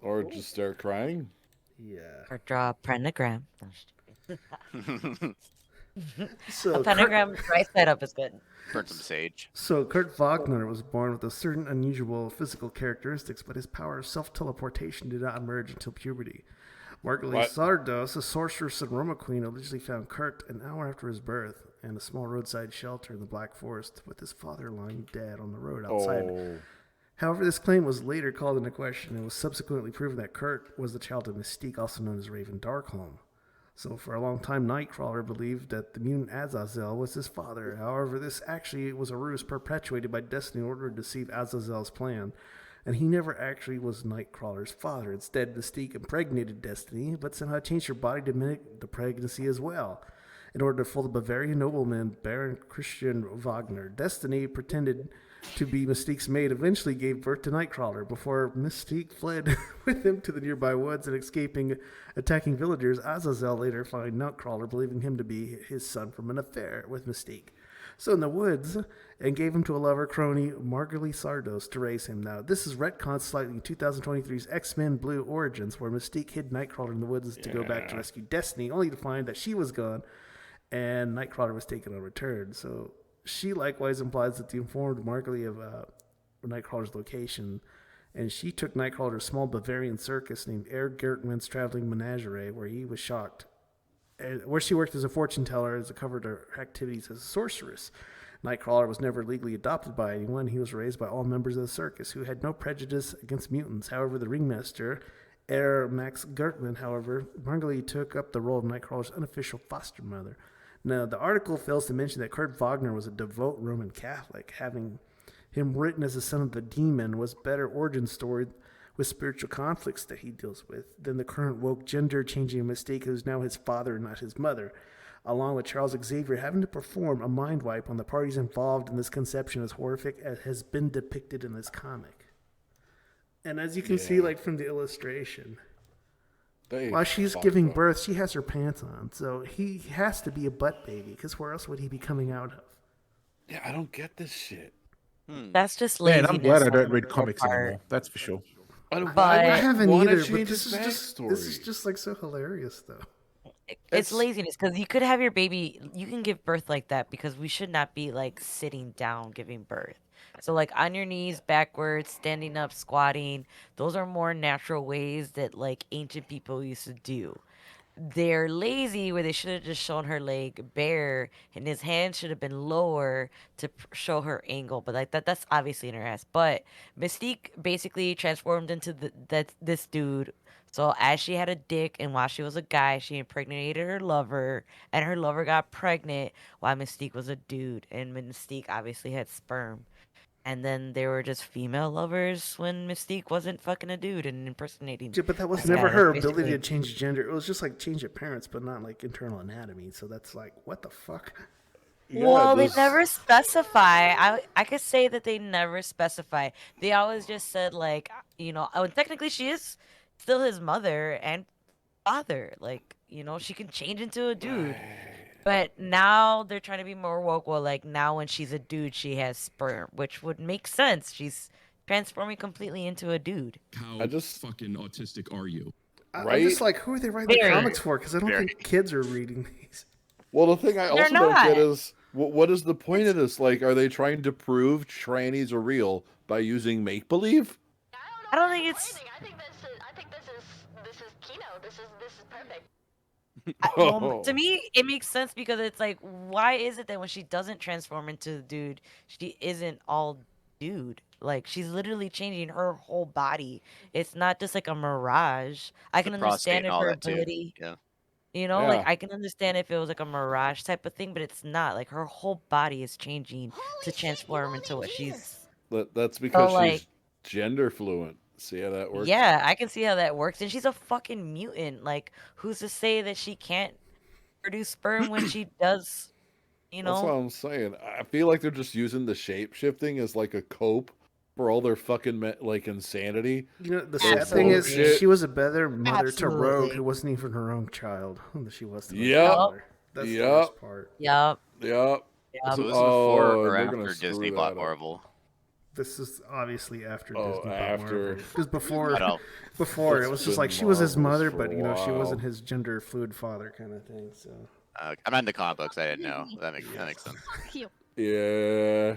Or just start crying. Yeah. Or draw a pentagram. A So Kurt pentagram right side up is good. Burn some sage. So Kurt Wagner was born with a certain unusual physical characteristics, but his power of self-teleportation did not emerge until puberty. Marguerite What? Sardos, a sorceress and Roma queen, allegedly found Kurt an hour after his birth in a small roadside shelter in the Black Forest with his father lying dead on the road outside. Oh. However, this claim was later called into question and was subsequently proven that Kurt was the child of Mystique, also known as Raven Darkholme. So for a long time, Nightcrawler believed that the mutant Azazel was his father. However, this actually was a ruse perpetuated by Destiny in order to deceive Azazel's plan. And he never actually was Nightcrawler's father. Instead, Mystique impregnated Destiny, but somehow changed her body to mimic the pregnancy as well. In order to fool the Bavarian nobleman Baron Christian Wagner, Destiny pretended to be Mystique's maid, eventually gave birth to Nightcrawler before Mystique fled with him to the nearby woods and escaping attacking villagers. Azazel later found Nightcrawler, believing him to be his son from an affair with Mystique. So in the woods, and gave him to a lover crony, Marguerite Sardos, to raise him. Now, this is retconned slightly in 2023's X-Men Blue Origins, where Mystique hid Nightcrawler in the woods to go back to rescue Destiny, only to find that she was gone and Nightcrawler was taken on return. So she likewise implies that the informed Marguerite of Nightcrawler's location, and she took Nightcrawler to a small Bavarian circus named Herr Gertmann's Traveling Menagerie, where he was shocked, where she worked as a fortune teller as a cover to her activities as a sorceress. Nightcrawler was never legally adopted by anyone. He was raised by all members of the circus, who had no prejudice against mutants. However, the ringmaster, Herr Max Gertmann, Marguerite took up the role of Nightcrawler's unofficial foster mother. Now, the article fails to mention that Kurt Wagner was a devout Roman Catholic. Having him written as the son of the demon was better origin story with spiritual conflicts that he deals with than the current woke gender-changing mistake who is now his father and not his mother, along with Charles Xavier having to perform a mind wipe on the parties involved in this conception as horrific as has been depicted in this comic. And as you can see, like from the illustration, while she's giving birth, she has her pants on. So he has to be a butt baby, because where else would he be coming out of? Yeah, I don't get this shit. That's just Man, laziness. I'm glad I on don't her read comics part. anymore. That's for sure. But I haven't either, but change this his is just like so hilarious, though. it's laziness because you could have your baby. You can give birth like that because we should not be like sitting down giving birth. So like on your knees, backwards, standing up, squatting. Those are more natural ways that like ancient people used to do. They're lazy where they should have just shown her leg bare and his hand should have been lower to show her angle, but like that's obviously in her ass. But Mystique basically transformed into this dude. So as she had a dick and while she was a guy, she impregnated her lover and her lover got pregnant while Mystique was a dude and Mystique obviously had sperm. And then they were just female lovers when Mystique wasn't fucking a dude and impersonating. Yeah, but that was a never guy. her That's ability to basically- change gender. It was just like change appearance, but not like internal anatomy. So that's like, what the fuck? Well, they never specify. I could say that they never specify. They always just said like, oh, and technically she is still his mother and father. Like, she can change into a dude. But now they're trying to be more woke. Well, like now when she's a dude, she has sperm, which would make sense. She's transforming completely into a dude. How fucking autistic are you? I'm just like, who are they writing the comics for? Because I don't think kids are reading these. Well, the thing I They're also don't not. get is what is the point of this? Like, are they trying to prove trannies are real by using make believe? I don't think it's. I think this is Kino. This is perfect. Well, to me, it makes sense because it's like, why is it that when she doesn't transform into the dude, she isn't all dude? Like, she's literally changing her whole body. It's not just like a mirage. I can understand if her ability, like I can understand if it was like a mirage type of thing, but it's not. Like, her whole body is changing to transform into what she's. That's because like- she's gender fluent. See how that works? Yeah, I can see how that works. And she's a fucking mutant. Like, who's to say that she can't produce sperm when she does, That's what I'm saying. I feel like they're just using the shape shifting as like a cope for all their fucking like insanity. You know, the sad thing is, Bullshit. she was a better mother to Rogue, Absolutely. who wasn't even her own child. Than she was to the Yep. father. That's the Yep. worst part. Yup. Yep. So this is Oh, before or they're gonna after screw Disney that bought up. Marvel? This is obviously after Oh, Disney bought after. Because before, I don't. before it It's was just been like she was his Marvel's mother, for but a you know she while. wasn't his gender fluid father kind of thing. So I'm not into comic books. I didn't know. That makes sense. Cute. Yeah.